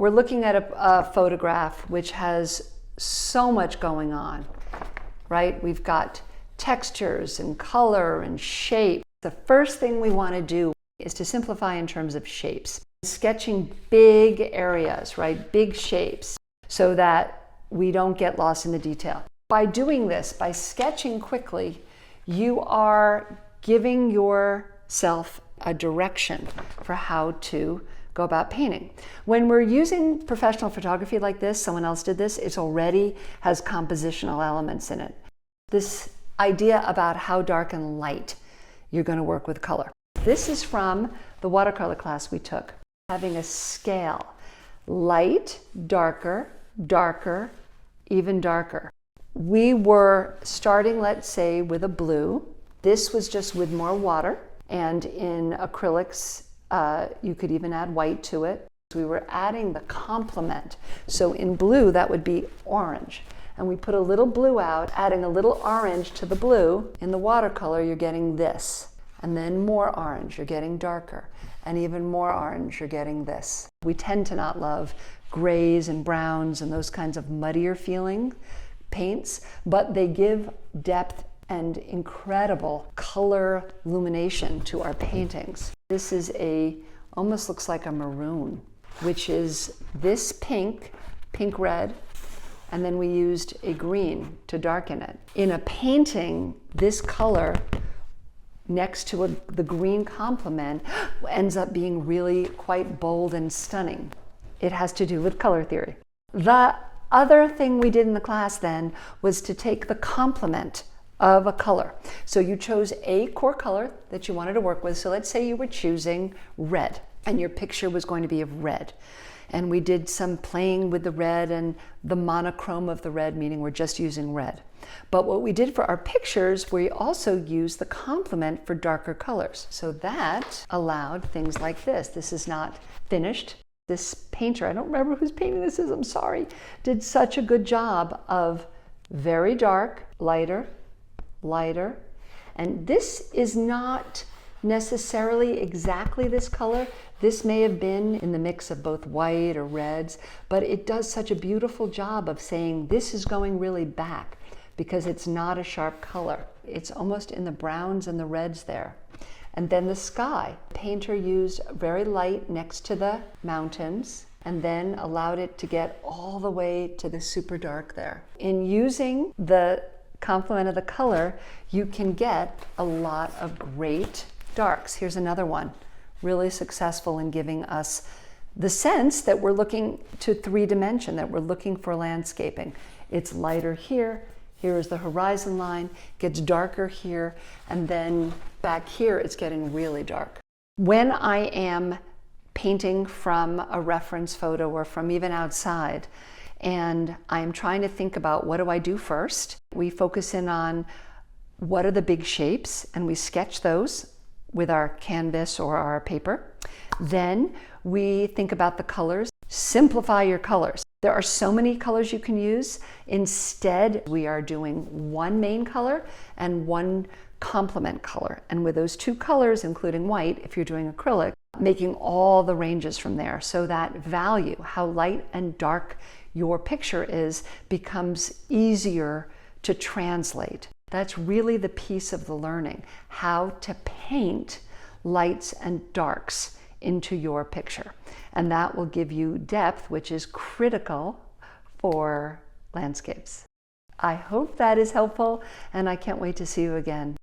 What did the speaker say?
we're looking at a photograph which has so much going on, right? We've got textures and color and shape. The first thing we want to do is to simplify in terms of shapes. Sketching big areas, right? Big shapes, so that we don't get lost in the detail. By doing this, by sketching quickly, you are giving yourself a direction for how to go about painting. When we're using professional photography like this, someone else did this, it already has compositional elements in it. This idea about how dark and light you're going to work with color. This is from the watercolor class we took. Having a scale, light, darker, darker, even darker. We were starting, let's say, with a blue. This was just with more water, and in acrylics, you could even add white to it. We were adding the complement. So in blue, that would be orange. And we put a little blue out, adding a little orange to the blue. In the watercolor, you're getting this. And then more orange, you're getting darker. And even more orange, you're getting this. We tend to not love grays and browns and those kinds of muddier feeling paints, but they give depth and incredible color illumination to our paintings. This is almost looks like a maroon, which is this pink red, and then we used a green to darken it. In a painting, this color next to the green complement ends up being really quite bold and stunning. It has to do with color theory. The other thing we did in the class then was to take the complement of a color. So you chose a core color that you wanted to work with. So let's say you were choosing red and your picture was going to be of red. And we did some playing with the red and the monochrome of the red, meaning we're just using red. But what we did for our pictures, we also used the complement for darker colors. So that allowed things like this. This is not finished. This painter, I don't remember whose painting this is, I'm sorry, did such a good job of very dark, lighter, lighter. And this is not necessarily exactly this color. This may have been in the mix of both white or reds, but it does such a beautiful job of saying this is going really back because it's not a sharp color. It's almost in the browns and the reds there. And then the sky. The painter used very light next to the mountains and then allowed it to get all the way to the super dark there. In using the complement of the color, you can get a lot of great darks. Here's another one, really successful in giving us the sense that we're looking to 3-dimension, that we're looking for landscaping. It's lighter here. Here is the horizon line, gets darker here, and then back here it's getting really dark. When I am painting from a reference photo or from even outside, and I'm trying to think about what do I do first, we focus in on what are the big shapes, and we sketch those with our canvas or our paper. Then we think about the colors. Simplify your colors. There are so many colors you can use. Instead, we are doing one main color and one complement color. And with those two colors, including white, if you're doing acrylic, making all the ranges from there. So that value, how light and dark your picture is, becomes easier to translate. That's really the piece of the learning, how to paint lights and darks into your picture. And that will give you depth, which is critical for landscapes. I hope that is helpful, and I can't wait to see you again.